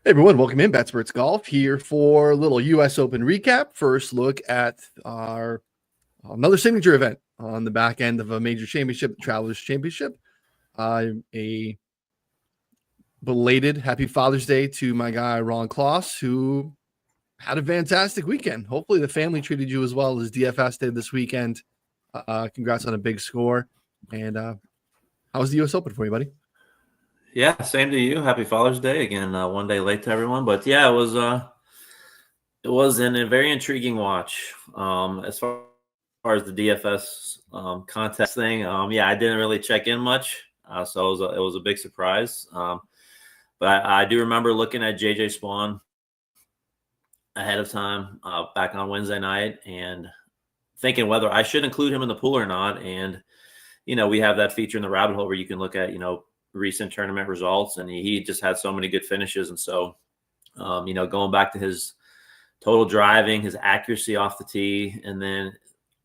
Hey everyone, welcome in. Betsperts Golf here for a little U.S. Open recap. First look at our another signature event on the back end of a major championship, the Travelers Championship. A belated Happy Father's Day to my guy Ron Klos, who had a fantastic weekend. Hopefully the family treated you as well as DFS did this weekend. Congrats on a big score. And how was the U.S. Open for you, buddy? Yeah, same to you. Happy Father's Day again. One day late to everyone, but yeah, it was a very intriguing watch. As far as the DFS contest thing, yeah, I didn't really check in much, so it was a big surprise. But I do remember looking at JJ Spawn ahead of time back on Wednesday night and thinking whether I should include him in the pool or not. And we have that feature in the rabbit hole where you can look at recent tournament results, and he just had so many good finishes. And so, going back to his total driving, his accuracy off the tee, and then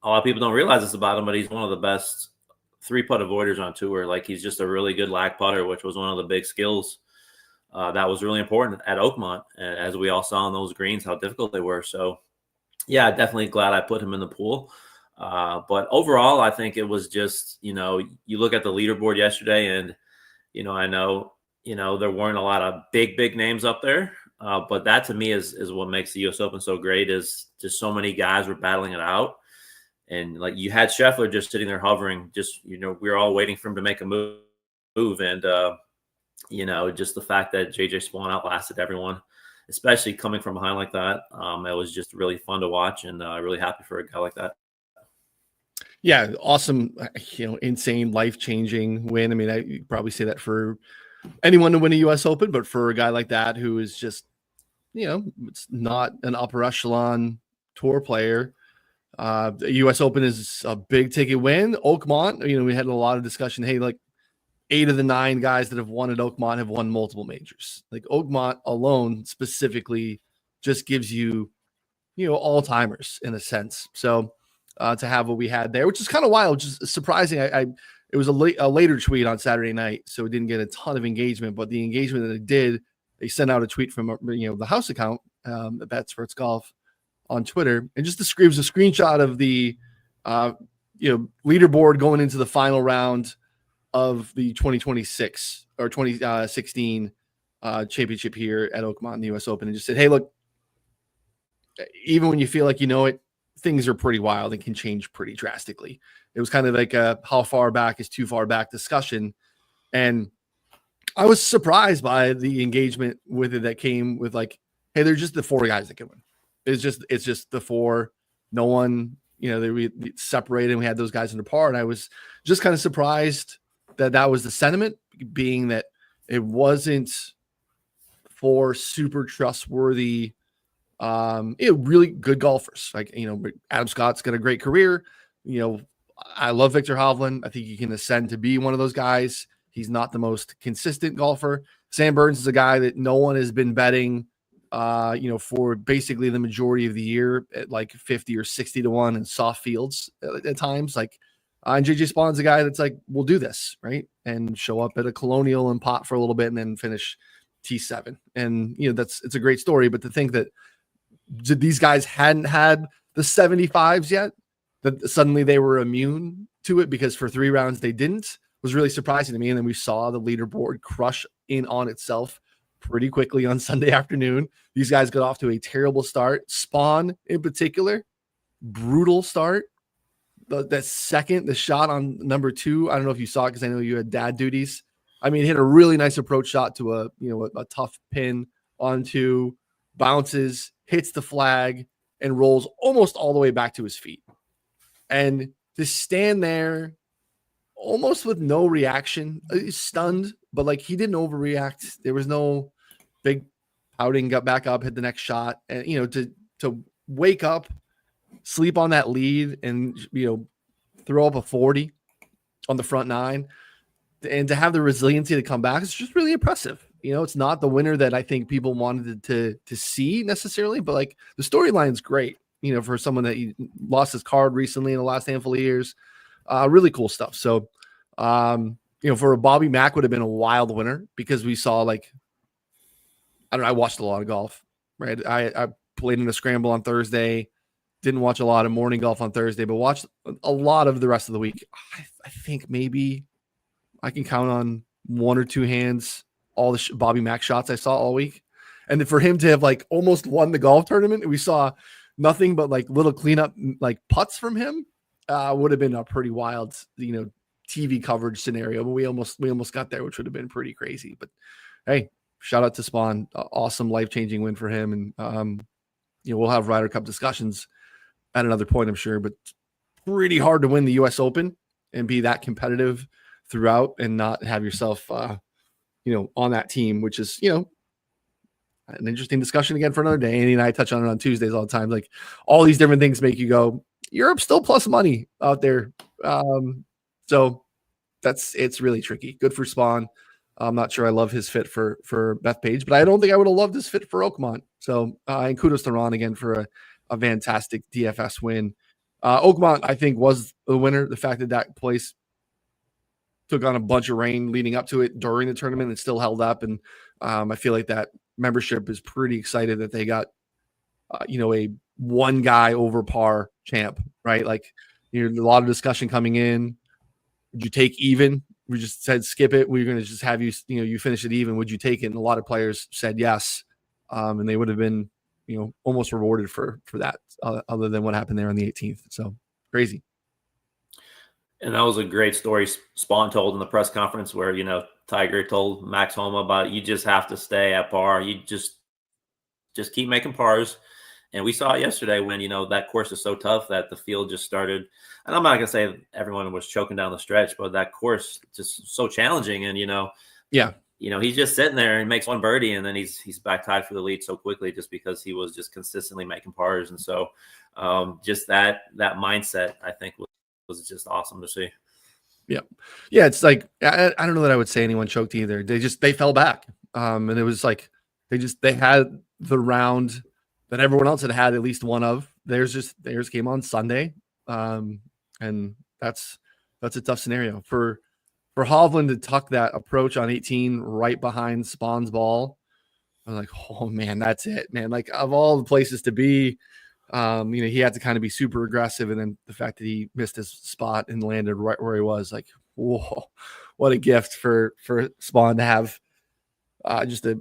a lot of people don't realize this about him, but he's one of the best 3-putt avoiders on tour. Like, he's just a really good lag putter, which was one of the big skills that was really important at Oakmont, as we all saw on those greens, how difficult they were. So, yeah, definitely glad I put him in the pool. But overall, I think it was just, you look at the leaderboard yesterday, and I know, there weren't a lot of big names up there, but that to me is what makes the U.S. Open so great, is just so many guys were battling it out. And like, you had Scheffler just sitting there hovering, just, we were all waiting for him to make a move. And, just the fact that JJ Spawn outlasted everyone, especially coming from behind like that, it was just really fun to watch, and really happy for a guy like that. Yeah, awesome, insane, life-changing win. I mean, I probably say that for anyone to win a U.S. Open, but for a guy like that who is just, it's not an upper echelon tour player. The U.S. Open is a big-ticket win. Oakmont, we had a lot of discussion. Hey, like 8 of the 9 guys that have won at Oakmont have won multiple majors. Like, Oakmont alone specifically just gives you, all-timers in a sense. So, to have what we had there, which is kind of wild, just surprising. It was a later tweet on Saturday night, so it didn't get a ton of engagement, but the engagement that it did, they sent out a tweet from the house account, Betsperts Golf on Twitter, and just describes a screenshot of the leaderboard going into the final round of the 2026 or 2016 championship here at Oakmont in the U.S. Open, and just said, hey, look, even when you feel like it, things are pretty wild and can change pretty drastically. It was kind of like a how far back is too far back discussion. And I was surprised by the engagement with it that came with, like, hey, they're just the 4 guys that can win. It's just the 4. No one, we separated and we had those guys under par. And I was just kind of surprised that was the sentiment, being that it wasn't 4 super trustworthy, really good golfers. Like, Adam Scott's got a great career. I love Victor Hovland. I think he can ascend to be one of those guys. He's not the most consistent golfer. Sam Burns is a guy that no one has been betting, for basically the majority of the year at like 50 or 60 to 1 in soft fields at times. Like, and JJ Spawn's a guy that's like, we'll do this, right? And show up at a Colonial and pot for a little bit and then finish T7. And, it's a great story. But to think that these guys hadn't had the 75s yet, that suddenly they were immune to it because for 3 rounds they didn't, was really surprising to me. And then we saw the leaderboard crush in on itself pretty quickly on Sunday afternoon. These guys got off to a terrible start. Spawn in particular, brutal start. The shot on number 2, I don't know if you saw it because I know you had dad duties. I mean, hit a really nice approach shot to a tough pin onto, bounces, hits the flag, and rolls almost all the way back to his feet. And to stand there almost with no reaction, stunned, but like, he didn't overreact. There was no big pouting, got back up, hit the next shot. And, to wake up, sleep on that lead and, throw up a 40 on the front 9 and to have the resiliency to come back, it's just really impressive. It's not the winner that I think people wanted to see necessarily, but like, the storyline's great, for someone that he lost his card recently in the last handful of years. Really cool stuff. So, for a Bobby Mack would have been a wild winner because we saw like I don't know. I watched a lot of golf, right? I played in a scramble on Thursday. Didn't watch a lot of morning golf on Thursday, but watched a lot of the rest of the week. I think maybe I can count on one or two hands all the Bobby Mack shots I saw all week. And for him to have like almost won the golf tournament, we saw nothing but like little cleanup like putts from him. Would have been a pretty wild, TV coverage scenario, but we almost got there, which would have been pretty crazy. But hey, shout out to Spawn, awesome life-changing win for him, and we'll have Ryder Cup discussions at another point, I'm sure. But pretty hard to win the U.S. Open and be that competitive throughout, and not have yourself, on that team, which is an interesting discussion again for another day. Andy and I touch on it on Tuesdays all the time. Like all these different things make you go, Europe's still plus money out there. So it's really tricky. Good for Spawn. I'm not sure I love his fit for Bethpage, but I don't think I would have loved his fit for Oakmont. So, and kudos to Ron again for a fantastic DFS win. Oakmont, I think, was the winner. The fact that place took on a bunch of rain leading up to it during the tournament and still held up. And I feel like that membership is pretty excited that they got, a one guy over par champ, right? Like, a lot of discussion coming in. Would you take even? We just said skip it. We're going to just have you, you finish it even. Would you take it? And a lot of players said yes. And they would have been, almost rewarded for that, other than what happened there on the 18th. So crazy. And that was a great story Spawn told in the press conference where, Tiger told Max Homa about, you just have to stay at par. You just keep making pars. And we saw it yesterday when, that course is so tough that the field just started. And I'm not going to say everyone was choking down the stretch, but that course just so challenging. And, he's just sitting there and makes one birdie, and then he's back tied for the lead so quickly just because he was just consistently making pars. And so just that mindset, I think, was just awesome to see. Yeah. Yeah. It's like, I don't know that I would say anyone choked either. They fell back. And it was like, they had the round that everyone else had at least one of. Theirs came on Sunday. And that's a tough scenario for Hovland to tuck that approach on 18 right behind Spawn's ball. I was like, oh man, that's it, man. Like of all the places to be, he had to kind of be super aggressive. And then the fact that he missed his spot and landed right where he was, like, whoa, what a gift for Spawn to have just a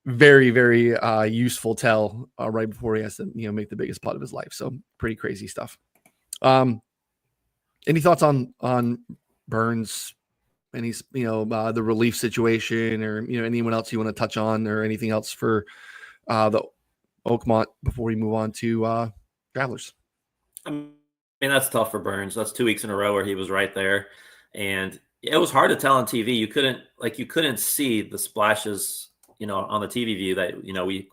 very, very useful tell right before he has to, make the biggest putt of his life. So pretty crazy stuff. Any thoughts on Burns? Any, the relief situation, or, anyone else you want to touch on, or anything else for the Oakmont before we move on to Travelers? I mean, that's tough for Burns. That's 2 weeks in a row where he was right there. And it was hard to tell on TV. You couldn't see the splashes, on the TV view that,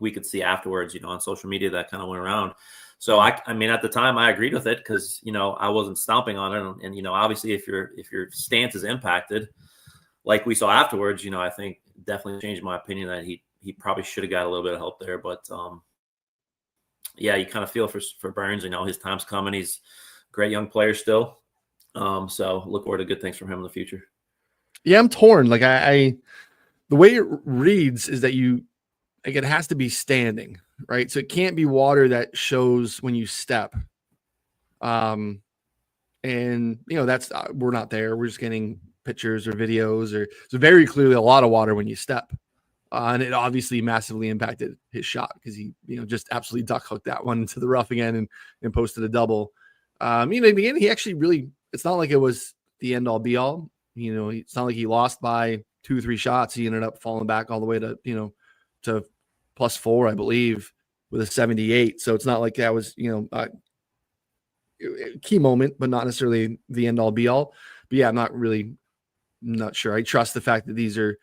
we could see afterwards, on social media that kind of went around. So I mean, at the time I agreed with it because, I wasn't stomping on it. And, obviously if your stance is impacted, like we saw afterwards, I think definitely changed my opinion that he probably should have got a little bit of help there. But yeah, you kind of feel for Burns, his time's coming. He's a great young player still. So look forward to good things from him in the future. Yeah, I'm torn. Like the way it reads is that it has to be standing, right? So it can't be water that shows when you step. And that's we're not there. We're just getting pictures or videos, or it's very clearly a lot of water when you step. And it obviously massively impacted his shot because he, just absolutely duck hooked that one into the rough again and posted a double. Again, he actually really, it's not like it was the end all be all. It's not like he lost by 2-3 shots. He ended up falling back all the way to, to +4, I believe, with a 78. So it's not like that was, a key moment, but not necessarily the end all be all. But yeah, I'm not sure. I trust the fact that these are,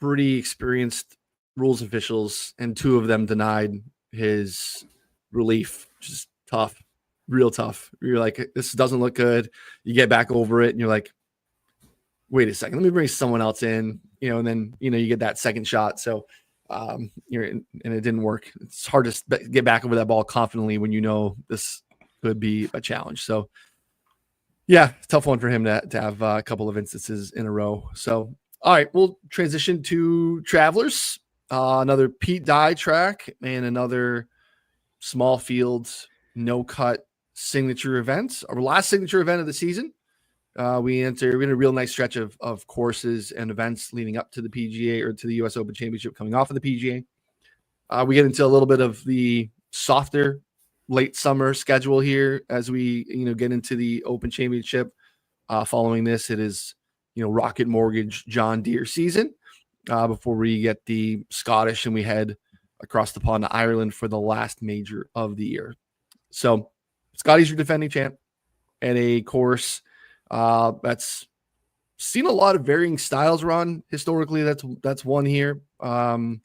pretty experienced rules officials, and 2 of them denied his relief. Just tough, real tough. You're like, this doesn't look good. You get back over it and you're like, wait a second, let me bring someone else in, and then, you get that second shot. So and it didn't work. It's hard to get back over that ball confidently when this could be a challenge. So yeah, tough one for him to have a couple of instances in a row. So, all right, we'll transition to Travelers. another Pete Dye track and another small fields, no cut signature events. Our last signature event of the season. We're in a real nice stretch of courses and events leading up to the PGA or to the US Open Championship coming off of the PGA. We get into a little bit of the softer late summer schedule here as we, get into the Open Championship. Following this, it is, Rocket Mortgage John Deere season before we get the Scottish and we head across the pond to Ireland for the last major of the year. So Scotty's your defending champ at a course that's seen a lot of varying styles run historically. That's one here. I'll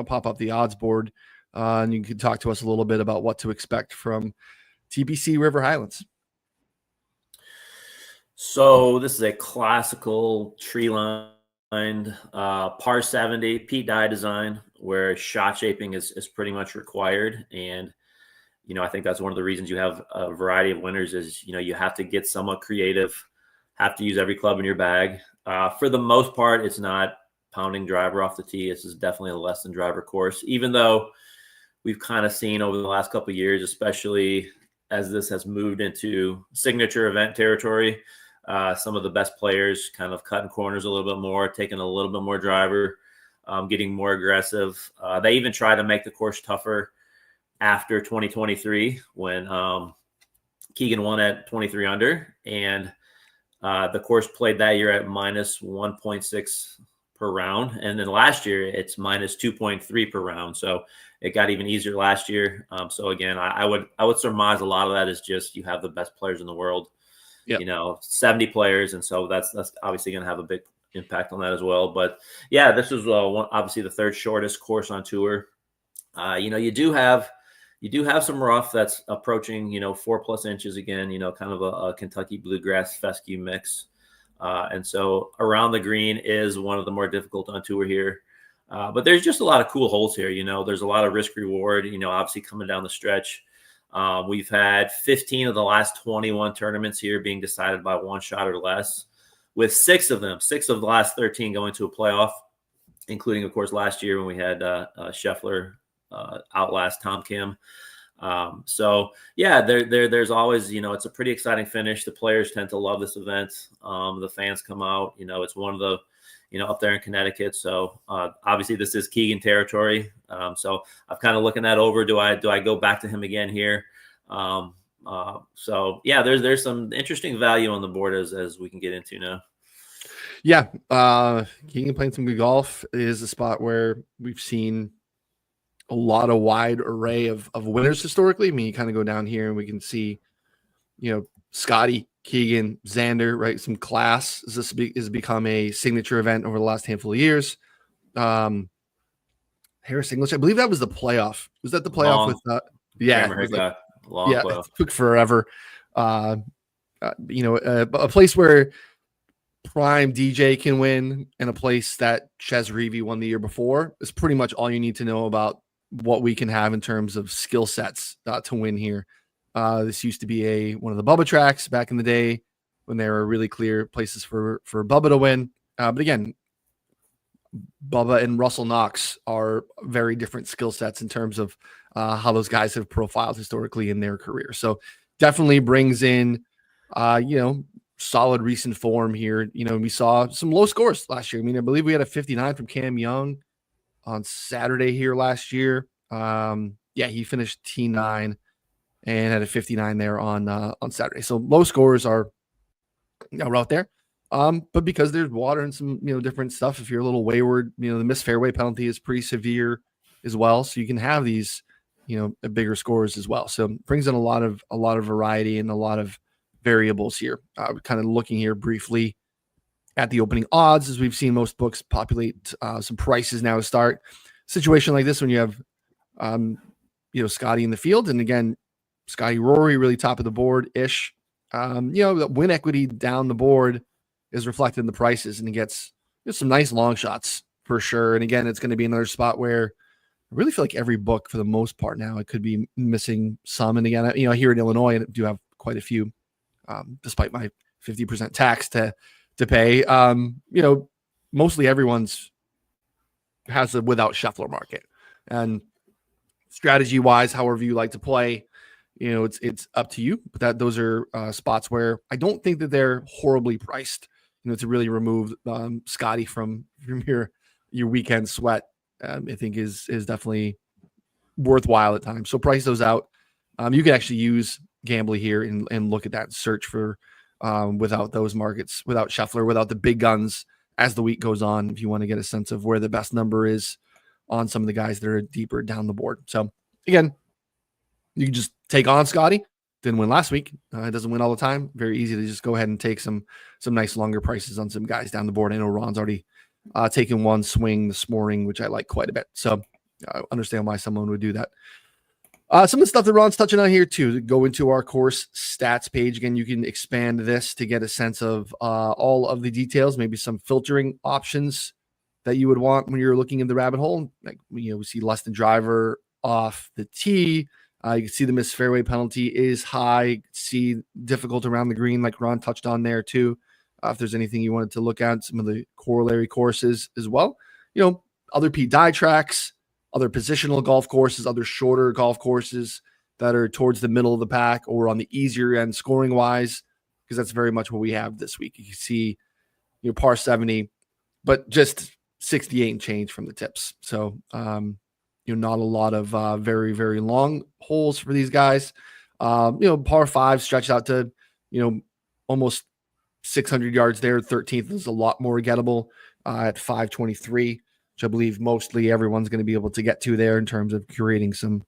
pop up the odds board and you can talk to us a little bit about what to expect from TPC River Highlands. So this is a classical tree-lined par 70 Pete Dye design where shot shaping is pretty much required. And, I think that's one of the reasons you have a variety of winners is, you have to get somewhat creative, have to use every club in your bag. For the most part, it's not pounding driver off the tee. This is definitely a less than driver course, even though we've kind of seen over the last couple of years, especially as this has moved into signature event territory, some of the best players kind of cutting corners a little bit more, taking a little bit more driver, getting more aggressive. They even try to make the course tougher after 2023 when Keegan won at 23 under, and the course played that year at minus 1.6 per round. And then last year it's minus 2.3 per round. So it got even easier last year. So again, I would surmise a lot of that is just, you have the best players in the world, yep. 70 players. And so that's obviously going to have a big impact on that as well. But yeah, this is obviously the third shortest course on tour. You do have some rough that's approaching, 4+ inches again, kind of a Kentucky bluegrass fescue mix. And so around the green is one of the more difficult on tour here. But there's just a lot of cool holes here. There's a lot of risk reward, obviously coming down the stretch. We've had 15 of the last 21 tournaments here being decided by one shot or less, with six of the last 13 going to a playoff, including, of course, last year when we had Scheffler outlast Tom Kim. So yeah, there's always, it's a pretty exciting finish. The players tend to love this event. The fans come out, it's one of the, up there in Connecticut. So, obviously this is Keegan territory. So I'm kind of looking that over. Do I go back to him again here? So yeah, there's some interesting value on the board as we can get into now. Yeah. Keegan playing some good golf is a spot where we've seen a lot of wide array of winners historically. I mean, you kind of go down here and we can see, Scotty, Keegan, Xander, right? Some class. This has become a signature event over the last handful of years. Harris English, I believe that was the playoff. Was that the playoff with playoff. It took forever. A place where prime DJ can win and a place that Ches Reavie won the year before is pretty much all you need to know about what we can have in terms of skill sets to win here. This used to be one of the Bubba tracks back in the day when there were really clear places for Bubba to win. But again, Bubba and Russell Knox are very different skill sets in terms of how those guys have profiled historically in their career. So definitely brings in, solid recent form here. We saw some low scores last year. I mean, I believe we had a 59 from Cam Young on Saturday here last year. He finished T9 and had a 59 there on Saturday. So low scores are out there. But because there's water and some, different stuff, if you're a little wayward, the missed fairway penalty is pretty severe as well. So you can have these, bigger scores as well. So it brings in a lot of variety and a lot of variables here. We're kind of looking here briefly at the opening odds, as we've seen most books populate some prices now to start. Situation like this when you have, Scotty in the field, and again, Scotty Rory really top of the board ish. The win equity down the board is reflected in the prices, and he gets some nice long shots for sure. And again, it's going to be another spot where I really feel like every book for the most part now, it could be missing some. And again, here in Illinois, I do have quite a few, despite my 50% tax to pay. Mostly everyone's has a without Scheffler market. And strategy wise, however you like to play, it's up to you. But those are spots where I don't think that they're horribly priced. To really remove Scotty from your weekend sweat, I think is definitely worthwhile at times. So price those out. You can actually use Gambly here and look at that search for without those markets, without Scheffler, without the big guns as the week goes on, if you want to get a sense of where the best number is on some of the guys that are deeper down the board. So again, you can just take on Scotty. Didn't win last week. It doesn't win all the time. Very easy to just go ahead and take some nice longer prices on some guys down the board. I know Ron's already taken one swing this morning, which I like quite a bit. So I understand why someone would do that. Some of the stuff that Ron's touching on here too, go into our course stats page. Again, you can expand this to get a sense of all of the details, maybe some filtering options that you would want when you're looking in the rabbit hole. Like, we see less than driver off the tee. You can see the missed fairway penalty is high. You can see difficult around the green, like Ron touched on there too. If there's anything you wanted to look at, some of the corollary courses as well. Other Pete Dye tracks, other positional golf courses, other shorter golf courses that are towards the middle of the pack or on the easier end scoring wise, because that's very much what we have this week. You can see, par 70, but just 68 and change from the tips. So, not a lot of very, very long holes for these guys. Par 5 stretched out to, almost 600 yards there. 13th is a lot more gettable at 523, which I believe mostly everyone's going to be able to get to there in terms of curating some,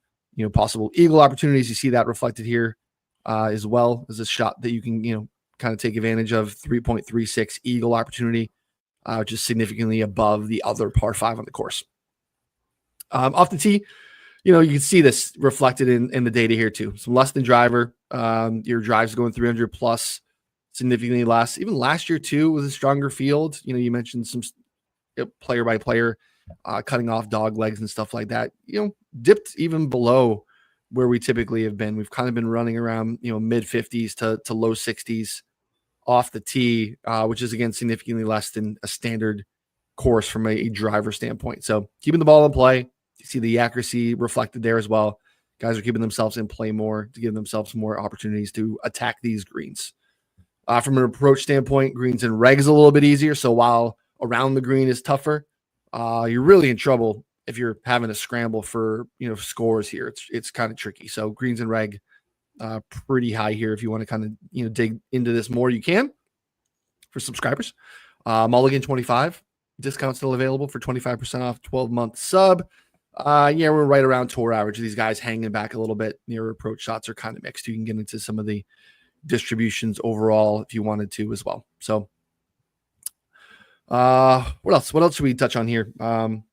possible eagle opportunities. You see that reflected here as well as a shot that you can, kind of take advantage of. 3.36 eagle opportunity, which is significantly above the other par 5 on the course. Off the tee, you can see this reflected in the data here too. Some less than driver. Your drives going 300 plus, significantly less. Even last year too was a stronger field. You mentioned some player by player cutting off dog legs and stuff like that. Dipped even below where we typically have been. We've kind of been running around mid 50s to low 60s off the tee, which is again significantly less than a standard course from a driver standpoint. So keeping the ball in play. You see the accuracy reflected there as well. Guys are keeping themselves in play more to give themselves more opportunities to attack these greens. From an approach standpoint, greens and regs a little bit easier. So while around the green is tougher, you're really in trouble if you're having to scramble for scores here. It's kind of tricky. So greens and reg pretty high here. If you want to kind of dig into this more, you can. For subscribers, Mulligan 25 discount still available for 25% off 12-month sub. We're right around tour average. These guys hanging back a little bit. Near approach shots are kind of mixed. You can get into some of the distributions overall if you wanted to as well. So what else should we touch on here before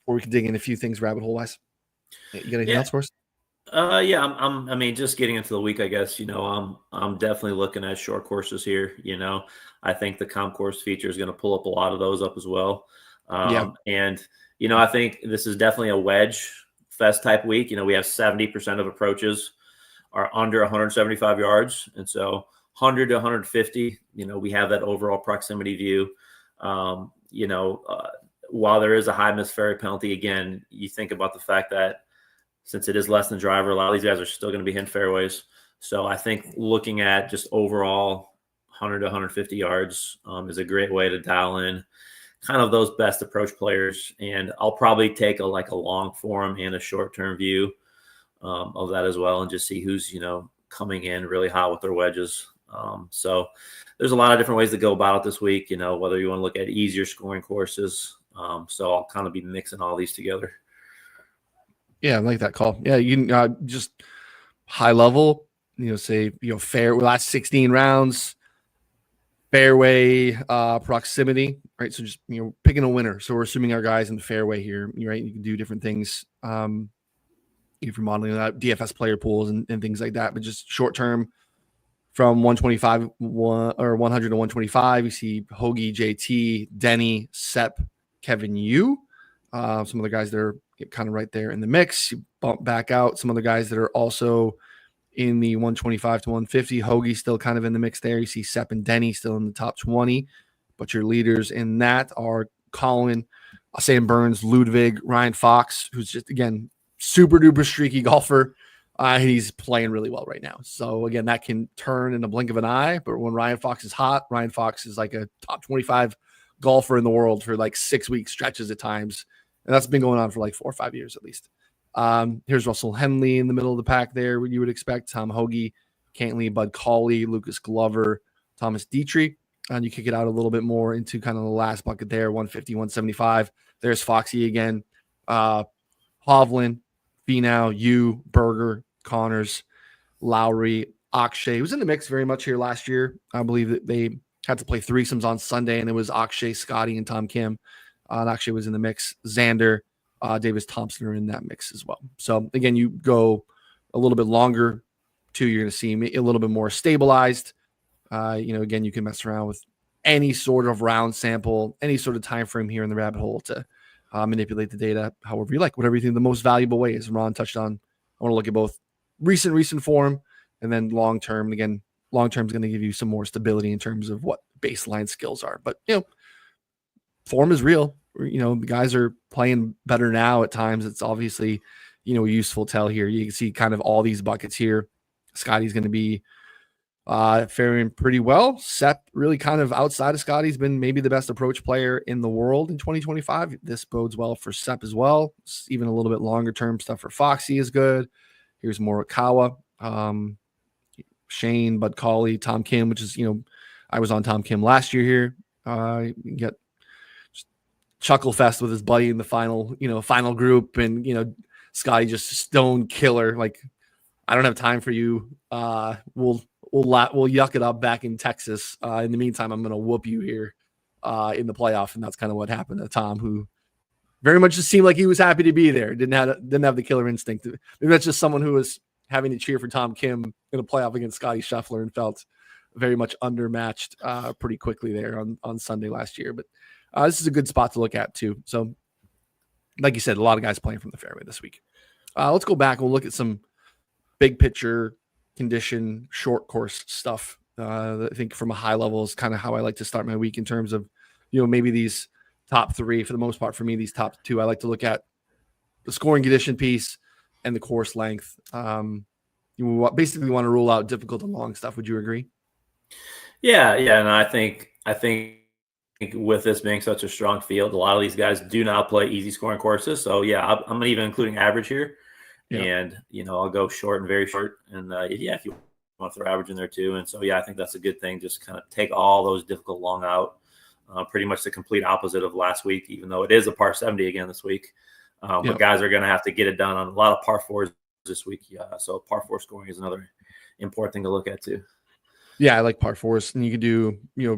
we can dig in a few things rabbit hole wise? You got anything else for us? I'm just getting into the week, I guess. I'm definitely looking at short courses here. I think the comp course feature is going to pull up a lot of those up as well. And I think this is definitely a wedge fest type week. We have 70% of approaches are under 175 yards. And so 100 to 150, we have that overall proximity view. While there is a high missed fairway penalty, again, you think about the fact that since it is less than driver, a lot of these guys are still going to be hitting fairways. So I think looking at just overall 100 to 150 yards is a great way to dial in kind of those best approach players. And I'll probably take a long form and a short-term view of that as well and just see who's, coming in really hot with their wedges. So there's a lot of different ways to go about it this week, whether you want to look at easier scoring courses. So I'll kind of be mixing all these together. Yeah, I like that call. Yeah, you can just high level, say, fair last 16 rounds, fairway proximity, right? So just, picking a winner. So we're assuming our guys in the fairway here, right? You can do different things if you're modeling that DFS player pools and things like that, but just short term from 125 or 100 to 125, you see Hoagie, JT, Denny, Sepp, Kevin Yu, some of the guys that are kind of right there in the mix. You bump back out some of the guys that are also in the 125 to 150. Hoagie still kind of in the mix there. You see Sepp and Denny still in the top 20, but your leaders in that are Colin, Sam Burns, Ludwig, Ryan Fox, who's just, again, super duper streaky golfer. He's playing really well right now. So again, that can turn in a blink of an eye. But when Ryan Fox is hot, Ryan Fox is like a top 25 golfer in the world for like 6 week stretches at times. And that's been going on for like 4 or 5 years at least. Here's Russell Henley in the middle of the pack there, what you would expect. Tom Hoagie, Cantley, Bud Cauley, Lucas Glover, Thomas Dietrich. And you kick it out a little bit more into kind of the last bucket there, 150, 175. There's Foxy again. Hovland, Finau, Yu, Berger, Connors, Lowry, Akshay. He was in the mix very much here last year. I believe that they had to play threesomes on Sunday, and it was Akshay, Scotty, and Tom Kim. And Akshay was in the mix. Xander, Davis Thompson are in that mix as well. So, again, you go a little bit longer, too. You're going to see a little bit more stabilized. Again, you can mess around with any sort of round sample, any sort of time frame here in the rabbit hole to manipulate the data however you like, whatever you think the most valuable way is. Ron touched on, I want to look at both recent form and then long term. Again, long term is going to give you some more stability in terms of what baseline skills are. But form is real. The guys are playing better now at times. It's obviously a useful tell here. You can see kind of all these buckets here. Scotty's going to be faring pretty well. Sepp, really kind of outside of Scotty's, been maybe the best approach player in the world in 2025. This bodes well for Sepp as well. Even a little bit longer term stuff for Foxy is good. Here's Morikawa, Shane, Bud Cauley, Tom Kim, which is, I was on Tom Kim last year here. You can get chuckle fest with his buddy in the final group, and Scotty just stone killer. Like, I don't have time for you. We'll yuck it up back in Texas. In the meantime, I'm going to whoop you here in the playoff, and that's kind of what happened to Tom, who very much just seemed like he was happy to be there. Didn't have the killer instinct. Maybe that's just someone who was having to cheer for Tom Kim in a playoff against Scotty Scheffler and felt very much undermatched pretty quickly there on Sunday last year. But this is a good spot to look at too. So, like you said, a lot of guys playing from the fairway this week. Let's go back. We'll look at some big picture condition, short course stuff. I think from a high level is kind of how I like to start my week in terms of, maybe these top three. For the most part, for me, these top two, I like to look at the scoring condition piece and the course length. You basically want to rule out difficult and long stuff. Would you agree? Yeah. And I think with this being such a strong field, a lot of these guys do not play easy scoring courses. So yeah, I'm even including average here. Yeah. And, I'll go short and very short. And if you want to throw average in there too. And so, I think that's a good thing. Just kind of take all those difficult long out, pretty much the complete opposite of last week, even though it is a par 70 again this week. But guys are going to have to get it done on a lot of par fours this week. Yeah. So par four scoring is another important thing to look at too. Yeah. I like par fours, and you could do,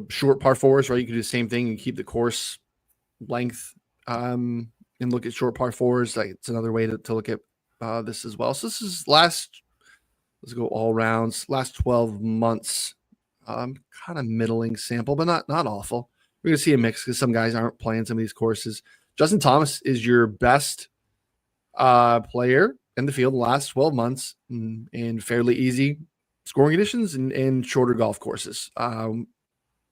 short par fours, right? You could do the same thing and keep the course length and look at short par fours. Like, it's another way to look at this as well. So this is let's go all rounds, last 12 months, kind of middling sample, but not awful. We're going to see a mix because some guys aren't playing some of these courses. Justin Thomas is your best player in the field the last 12 months in fairly easy scoring conditions and shorter golf courses.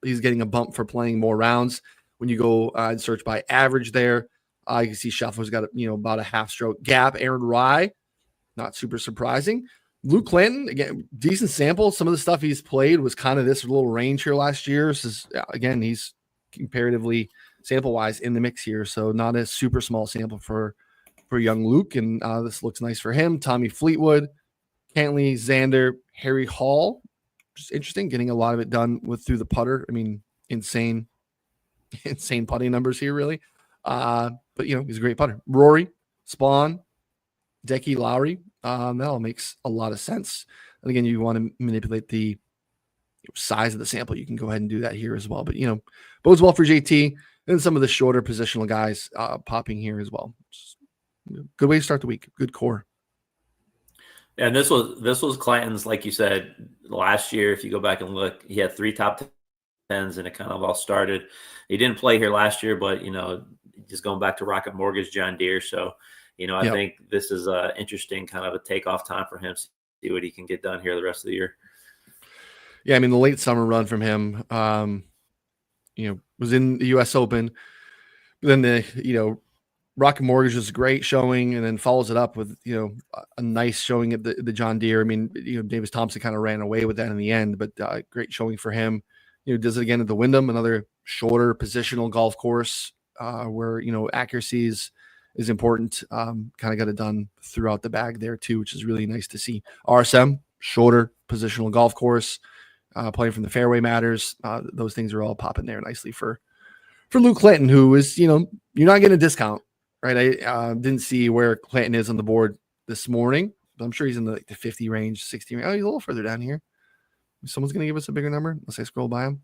He's getting a bump for playing more rounds. When you go and search by average there, you can see Scheffler's got about a half stroke gap. Aaron Rye, not super surprising. Luke Clanton, again, decent sample. Some of the stuff he's played was kind of this little range here last year. So again, he's comparatively sample-wise in the mix here, so not a super small sample for young Luke, and this looks nice for him. Tommy Fleetwood, Cantley, Xander, Harry Hall, just interesting, getting a lot of it done through the putter. I mean, insane putting numbers here, really. But he's a great putter. Rory, Spawn, Decky, Lowry. That all makes a lot of sense. And again, you want to manipulate the size of the sample. You can go ahead and do that here as well. But bodes well for JT and some of the shorter positional guys popping here as well. Just good way to start the week. Good core. And this was Clanton's, like you said, last year. If you go back and look, he had 3 top 10s, and it kind of all started. He didn't play here last year, but just going back to Rocket Mortgage, John Deere. So, I think this is an interesting kind of a takeoff time for him. See what he can get done here the rest of the year. Yeah, I mean, the late summer run from him, was in the U.S. Open, Then the Rocket Mortgage was a great showing, and then follows it up with a nice showing at the John Deere. I mean, Davis Thompson kind of ran away with that in the end, but great showing for him. Does it again at the Wyndham, another shorter positional golf course where accuracy is important. Kind of got it done throughout the bag there too, which is really nice to see. RSM, shorter positional golf course, playing from the fairway matters. Those things are all popping there nicely for Luke Clinton, who is you're not getting a discount. Right, I didn't see where Clinton is on the board this morning, but I'm sure he's in the 50 range, 60 range. Oh, he's a little further down here. Someone's going to give us a bigger number unless I scroll by him.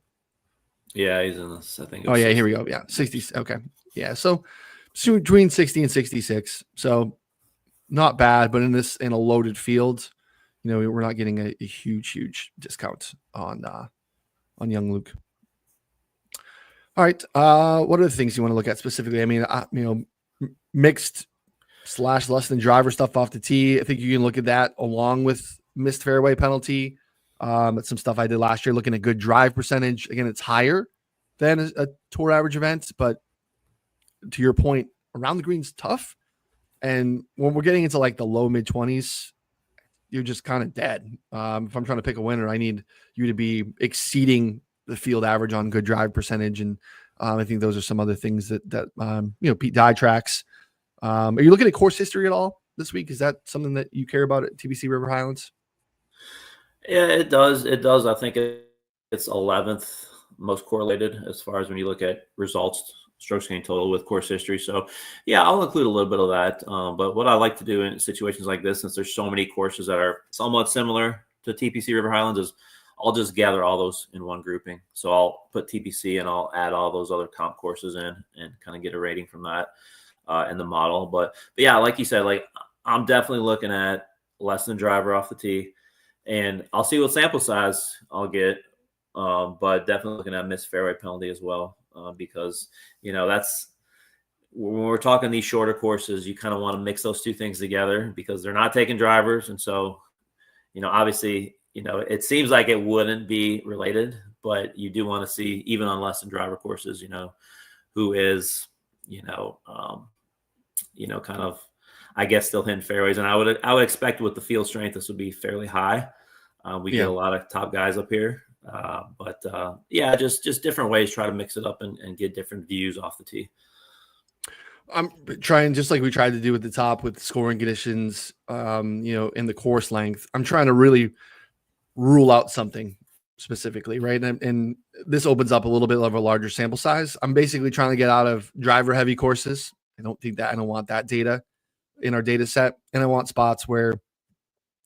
Yeah, he's in this, I think. Oh, yeah, here we go. Yeah, 60. Okay. Yeah, so between 60 and 66. So not bad, but in a loaded field, we're not getting a huge discount on young Luke. All right. What are the things you want to look at specifically? I mean, mixed / less than driver stuff off the tee. I think you can look at that along with missed fairway penalty. That's some stuff I did last year, looking at good drive percentage. Again, it's higher than a tour average event, but to your point, around the green's tough. And when we're getting into like the low mid 20s, you're just kind of dead. If I'm trying to pick a winner, I need you to be exceeding the field average on good drive percentage. And I think those are some other things that Pete Dye tracks. Are you looking at course history at all this week? Is that something that you care about at TBC River Highlands? Yeah, it does. It does. I think it's 11th most correlated as far as when you look at results, strokes gained total with course history. So yeah, I'll include a little bit of that. But what I like to do in situations like this, since there's so many courses that are somewhat similar to TPC River Highlands, is I'll just gather all those in one grouping. So I'll put TPC and I'll add all those other comp courses in and kind of get a rating from that in the model. But yeah, like you said, like I'm definitely looking at less than driver off the tee, and I'll see what sample size I'll get. But definitely looking at missed fairway penalty as well, because that's when we're talking these shorter courses, you kind of want to mix those two things together because they're not taking drivers, and so obviously. It seems like it wouldn't be related, but you do want to see, even on less than driver courses, who is, kind of, I guess, still hitting fairways. And I would expect with the field strength, this would be fairly high. We get a lot of top guys up here, but just different ways, try to mix it up and get different views off the tee. I'm trying, just like we tried to do at the top with scoring conditions, in the course length. I'm trying to really rule out something specifically, right? And this opens up a little bit of a larger sample size. I'm basically trying to get out of driver heavy courses. I don't want that data in our data set. And I want spots where,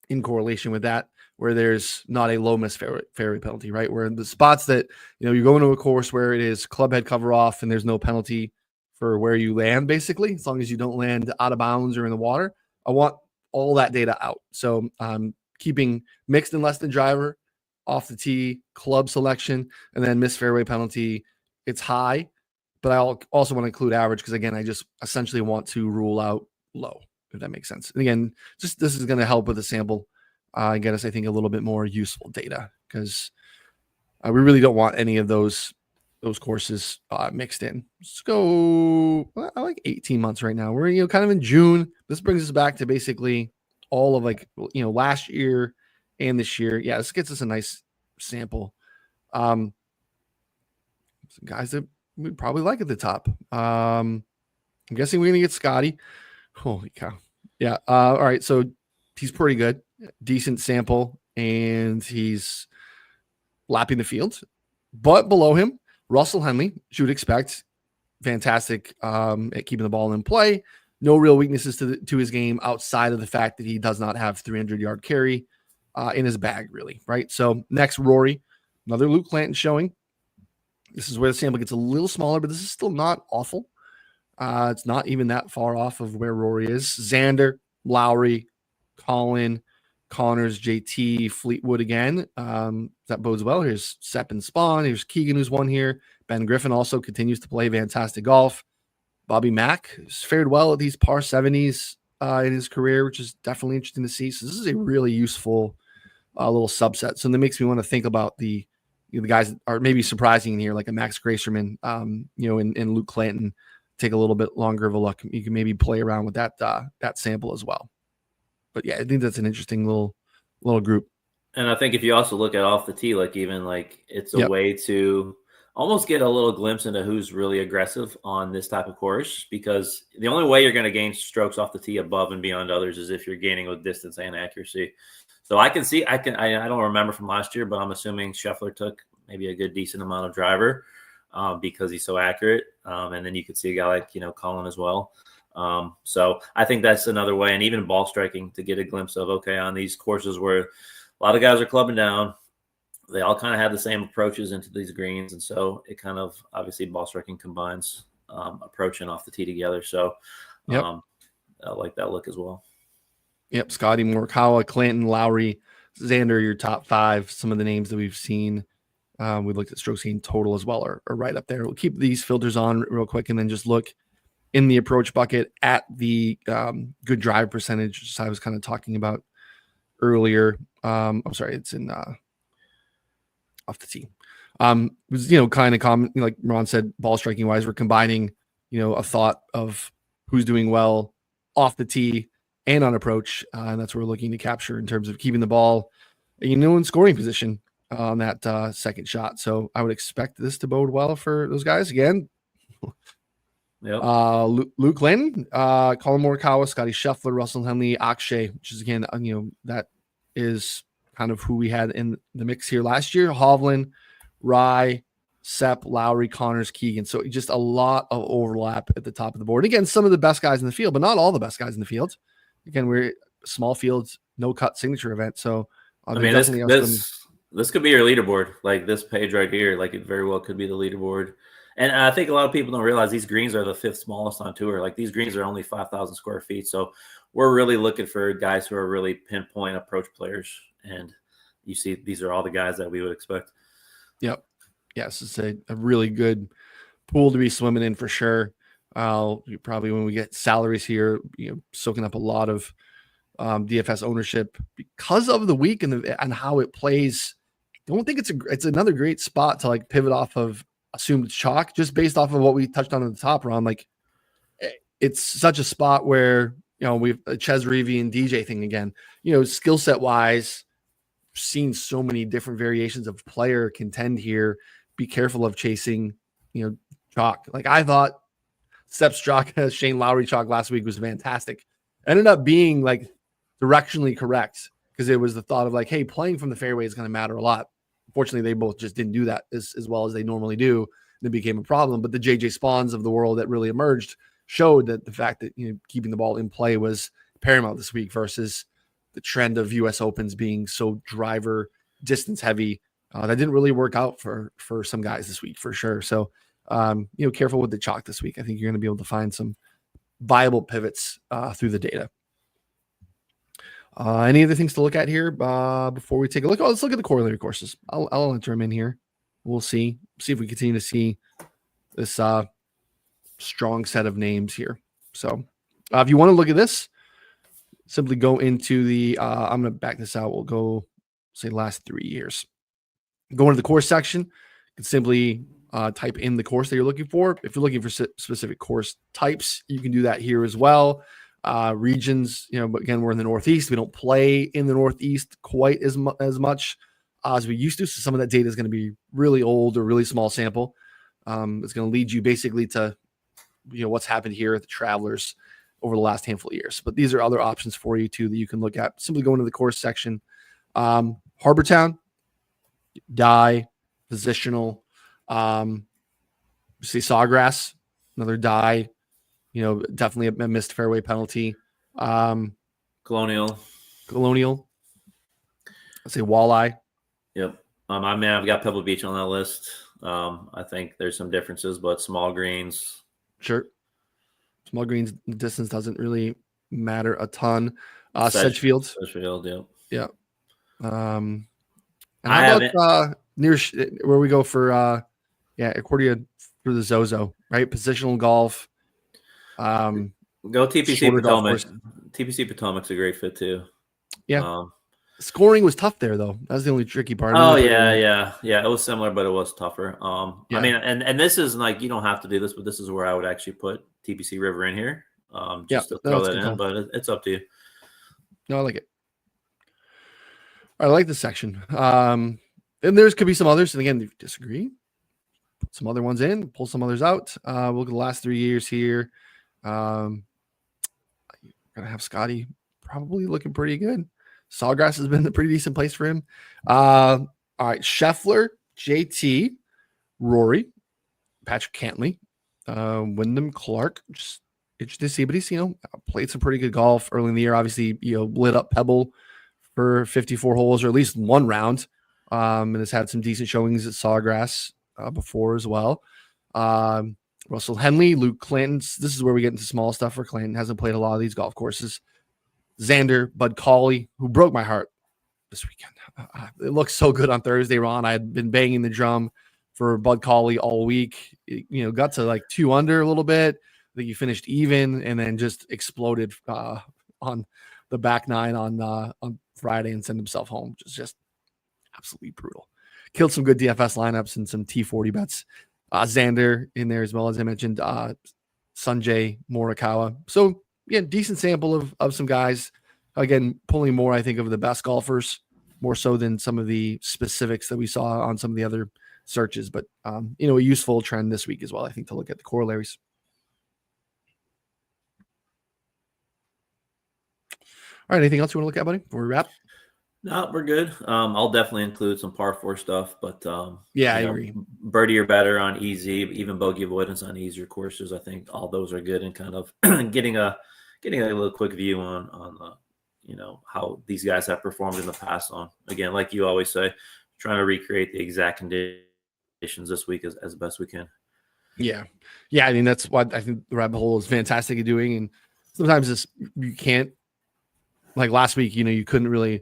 in correlation with that, where there's not a low miss fairway penalty, right? Where the spots that, you're going to a course where it is club head cover off and there's no penalty for where you land, basically, as long as you don't land out of bounds or in the water. I want all that data out. So keeping mixed and less than driver off the tee, club selection, and then missed fairway penalty. It's high, but I also want to include average because, again, I just essentially want to rule out low, if that makes sense. And again, this is going to help with the sample and get us, I think, a little bit more useful data because we really don't want any of those courses mixed in. Let's go. I like 18 months right now. We're kind of in June. This brings us back to basically all of last year and this year. Yeah, this gets us a nice sample. Some guys that we'd probably like at the top. I'm guessing we're gonna get Scotty. Holy cow. Yeah. All right. So he's pretty good, decent sample, and he's lapping the field. But below him, Russell Henley, you would expect, fantastic at keeping the ball in play. No real weaknesses to his game outside of the fact that he does not have 300-yard carry in his bag, really, right? So next, Rory, another Luke Clanton showing. This is where the sample gets a little smaller, but this is still not awful. It's not even that far off of where Rory is. Xander, Lowry, Colin, Connors, JT, Fleetwood again. That bodes well. Here's Sepp and Spawn. Here's Keegan, who's won here. Ben Griffin also continues to play fantastic golf. Bobby Mack has fared well at these par 70s in his career, which is definitely interesting to see. So this is a really useful little subset. So that makes me want to think about the guys that are maybe surprising in here, like a Max Gracerman, and Luke Clanton. take a little bit longer of a look, you can maybe play around with that sample as well. But yeah, I think that's an interesting little group. And I think if you also look at off the tee, like even like it's a way to almost get a little glimpse into who's really aggressive on this type of course, because the only way you're going to gain strokes off the tee above and beyond others is if you're gaining with distance and accuracy. So I don't remember from last year, but I'm assuming Scheffler took maybe a good decent amount of driver because he's so accurate. And then you could see a guy like, Colin as well. So I think that's another way, and even ball striking, to get a glimpse of, okay, on these courses where a lot of guys are clubbing down, they all kind of have the same approaches into these greens. And so it kind of, obviously, ball striking combines approaching off the tee together. So I like that look as well. Yep. Scotty, Morikawa, Clinton, Lowry, Xander, your top 5. Some of the names that we've seen. We looked at strokes gained total as well, are right up there. We'll keep these filters on real quick and then just look in the approach bucket at the good drive percentage, which I was kind of talking about earlier. I'm sorry, it's in off the tee. It was, kind of common, like Ron said, ball striking wise, we're combining, a thought of who's doing well off the tee and on approach. And that's what we're looking to capture in terms of keeping the ball, in scoring position on that second shot. So I would expect this to bode well for those guys. Again, Luke Lynn, Colin Morikawa, Scotty Scheffler, Russell Henley, Akshay, which is again, that is kind of who we had in the mix here last year. Hovland, Rye, Sepp, Lowry, Connors, Keegan. So just a lot of overlap at the top of the board. Again, some of the best guys in the field, but not all the best guys in the field. Again, we're small fields, no cut signature event. So this could be your leaderboard, like this page right here. Like it very well could be the leaderboard. And I think a lot of people don't realize these greens are the 5th smallest on tour. Like these greens are only 5,000 square feet. So we're really looking for guys who are really pinpoint approach players. And you see, these are all the guys that we would expect. Yep. Yes, it's a really good pool to be swimming in for sure. Probably when we get salaries here, soaking up a lot of DFS ownership because of the week and how it plays. I don't think it's another great spot to like pivot off of assumed chalk, just based off of what we touched on at the top, Ron. Like it's such a spot where, we've a Ches Reavie and DJ thing again, skill set wise, seen so many different variations of player contend here. Be careful of chasing, chalk. Like I thought Steps chalk, Shane Lowry chalk last week was fantastic. Ended up being like directionally correct because it was the thought of like, hey, playing from the fairway is going to matter a lot. Unfortunately, they both just didn't do that as well as they normally do. And it became a problem. But the JJ Spawns of the world that really emerged showed that the fact that keeping the ball in play was paramount this week versus the trend of U.S. Opens being so driver distance heavy. That didn't really work out for some guys this week for sure. So, careful with the chalk this week. I think you're going to be able to find some viable pivots through the data. Any other things to look at here before we take a look? Oh, let's look at the corollary courses. I'll enter them in here. We'll see if we continue to see this strong set of names here. So if you want to look at this, simply go into the, I'm going to back this out. We'll go say last 3 years. Go into the course section. You can simply type in the course that you're looking for. If you're looking for specific course types, you can do that here as well. Regions, but again, we're in the Northeast. We don't play in the Northeast quite as much as we used to. So some of that data is going to be really old or really small sample. It's going to lead you basically to, what's happened here at the Travelers over the last handful of years. But these are other options for you too that you can look at. Simply go into the course section. Harbor Town, die, positional. See Sawgrass, another die. Definitely a missed fairway penalty. Colonial. I'd say Walleye. Yep. I've got Pebble Beach on that list. I think there's some differences, but small greens. Sure. Small greens, the distance doesn't really matter a ton. Sedgefield. Yep. And how about near where we go for Accordia for the Zozo, right? Positional golf. Go TPC Potomac. TPC Potomac's a great fit too. Yeah. Scoring was tough there, though. That was the only tricky part. Oh yeah. It was similar, but it was tougher. Yeah. I mean, and this is like, you don't have to do this, but this is where I would actually put TPC River in here, just to throw that in. But it's up to you. No, I like it. I like this section. And there's could be some others. And again, if you disagree, put some other ones in, pull some others out. We'll look at the last 3 years here. Gonna have Scotty probably looking pretty good. Sawgrass has been a pretty decent place for him. All right, Scheffler, JT, Rory, Patrick Cantley, Wyndham Clark. Just interested to see, but he's played some pretty good golf early in the year. Obviously, lit up Pebble for 54 holes, or at least one round, and has had some decent showings at Sawgrass before as well. Russell Henley, Luke Clinton. This is where we get into small stuff for Clinton. Hasn't played a lot of these golf courses. Xander, Bud Cauley, who broke my heart this weekend. It looked so good on Thursday, Ron. I had been banging the drum for Bud Cauley all week. Got to like 2 under a little bit. I think he finished even and then just exploded on the back 9 on Friday and sent himself home. Just absolutely brutal. Killed some good DFS lineups and some T40 bets. Xander in there as well, as I mentioned. Sanjay Morikawa. So, yeah, decent sample of some guys. Again, pulling more, I think, of the best golfers, more so than some of the specifics that we saw on some of the other searches. But, a useful trend this week as well, I think, to look at the corollaries. All right, anything else you want to look at, buddy, before we wrap? No, we're good. I'll definitely include some par 4 stuff, but I agree. Birdie or better on easy, even bogey avoidance on easier courses. I think all those are good, and kind of getting a little quick view on how these guys have performed in the past. On, again, like you always say, trying to recreate the exact conditions this week as best we can. Yeah. I mean, that's what I think the rabbit hole is fantastic at doing, and sometimes you can't. Like last week, you couldn't really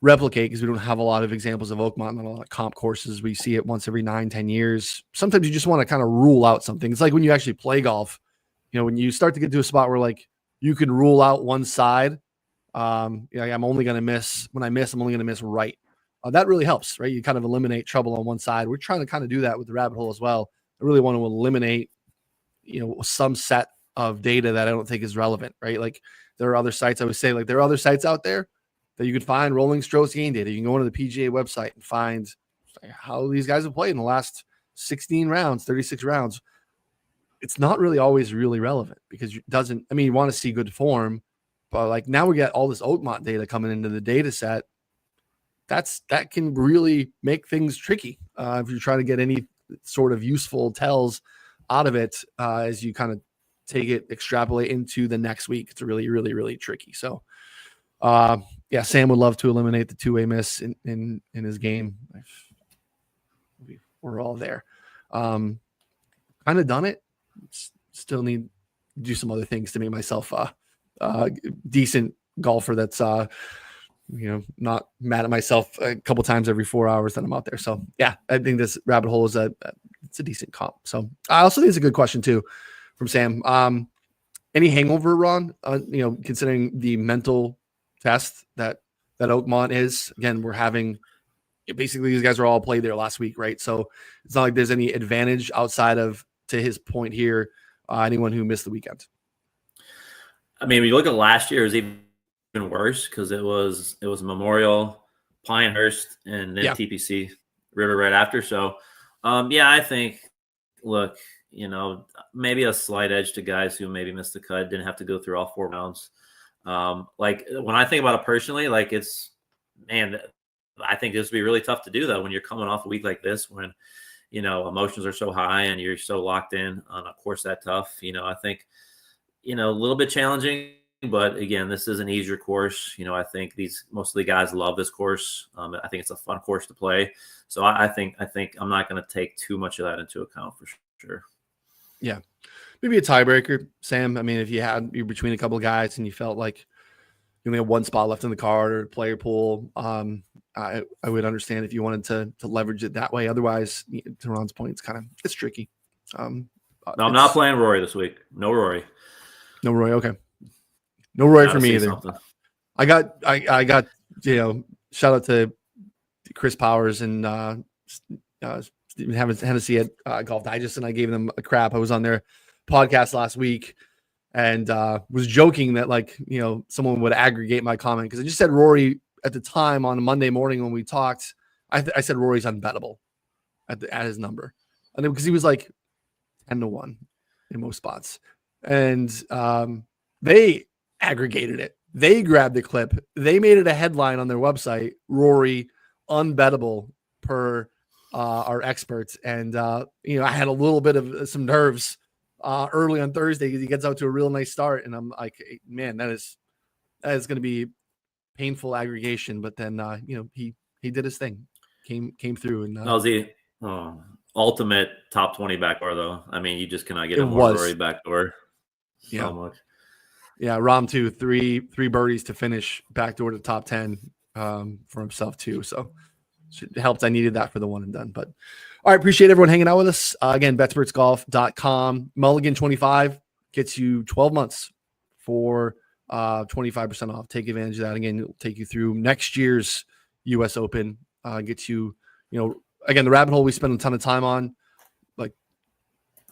replicate because we don't have a lot of examples of Oakmont and a lot of comp courses. We see it once every 9-10 years. Sometimes you just want to kind of rule out something. It's like when you actually play golf, when you start to get to a spot where like you can rule out one side. I'm only going to miss when I'm only going to miss right. That really helps, right? You kind of eliminate trouble on one side. We're trying to kind of do that with the rabbit hole as well. I really want to eliminate, some set of data that I don't think is relevant, right? Like there are other sites, I would say, like there are other sites out there that you could find rolling strokes game data. You can go into the PGA website and find how these guys have played in the last 16 rounds, 36 rounds. It's not really always really relevant because you want to see good form, but like now we get all this Oakmont data coming into the data set. That can really make things tricky if you're trying to get any sort of useful tells out of it as you kind of take it, extrapolate into the next week. It's really, really, really tricky. So, Sam would love to eliminate the 2-way miss in his game. We're all there. Kind of done it. Still need to do some other things to make myself a decent golfer that's not mad at myself a couple times every 4 hours that I'm out there. So yeah, I think this rabbit hole is it's a decent comp. So I also think it's a good question too from Sam. Any hangover, Ron? Considering the mental test that Oakmont is. Again, we're having basically these guys are all played there last week, right? So it's not like there's any advantage outside of, to his point here, anyone who missed the weekend. I mean, when you look at last year, it was even worse because it was Memorial, Pinehurst, and then TPC River right after. So, I think, look, maybe a slight edge to guys who maybe missed the cut, didn't have to go through all 4 rounds. Like when I think about it personally, like I think this would be really tough to do that when you're coming off a week like this, when, emotions are so high and you're so locked in on a course that tough. I think, a little bit challenging, but again, this is an easier course. I think most of the guys love this course. I think it's a fun course to play. So I think I'm not going to take too much of that into account for sure. Yeah. Maybe a tiebreaker, Sam. I mean, if you're between a couple of guys and you felt like you only have one spot left in the card or player pool, I would understand if you wanted to leverage it that way. Otherwise, to Ron's point, it's tricky. No, I'm not playing Rory this week. No Rory. No Rory. Okay. No Rory for me either. Something. I got shout out to Chris Powers and Stephen Hennessy at Golf Digest, and I gave them a crap. I was on their podcast last week and was joking that, like, someone would aggregate my comment because I just said Rory at the time on a Monday morning when we talked. I said Rory's unbettable at his number, and because he was like 10-1 in most spots, and they aggregated it. They grabbed the clip. They made it a headline on their website: Rory unbettable per our experts. And I had a little bit of some nerves early on Thursday because he gets out to a real nice start, and I'm like, man, that is going to be painful aggregation. But then he did his thing, came through, and that was the ultimate top 20 backdoor, though. I mean, you just cannot get a more Rory backdoor so much. Yeah, Rahm too, three birdies to finish backdoor to top 10 for himself too. So it helped. I needed that for the one and done. But all right, appreciate everyone hanging out with us. Again, betspertsgolf.com. Mulligan 25 gets you 12 months for 25% off. Take advantage of that. Again, it'll take you through next year's U.S. Open. Gets you, again, the rabbit hole we spend a ton of time on. Like,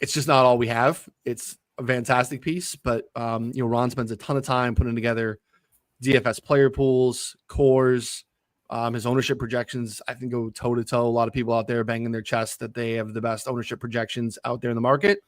it's just not all we have. It's a fantastic piece, but Ron spends a ton of time putting together DFS player pools, cores, his ownership projections. I think go toe to toe. A lot of people out there banging their chest that they have the best ownership projections out there in the market.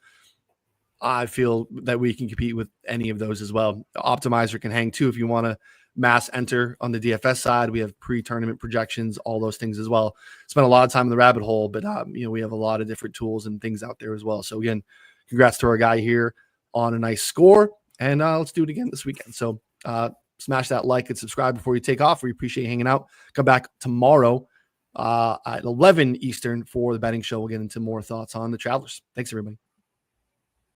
I feel that we can compete with any of those as well. The optimizer can hang too if you want to mass enter on the DFS side. We have pre-tournament projections, all those things as well. Spent a lot of time in the rabbit hole, but we have a lot of different tools and things out there as well. So again, congrats to our guy here on a nice score, and let's do it again this weekend. So smash that like and subscribe before you take off. We appreciate you hanging out. Come back tomorrow at 11 Eastern for the betting show. We'll get into more thoughts on the Travelers. Thanks, everybody.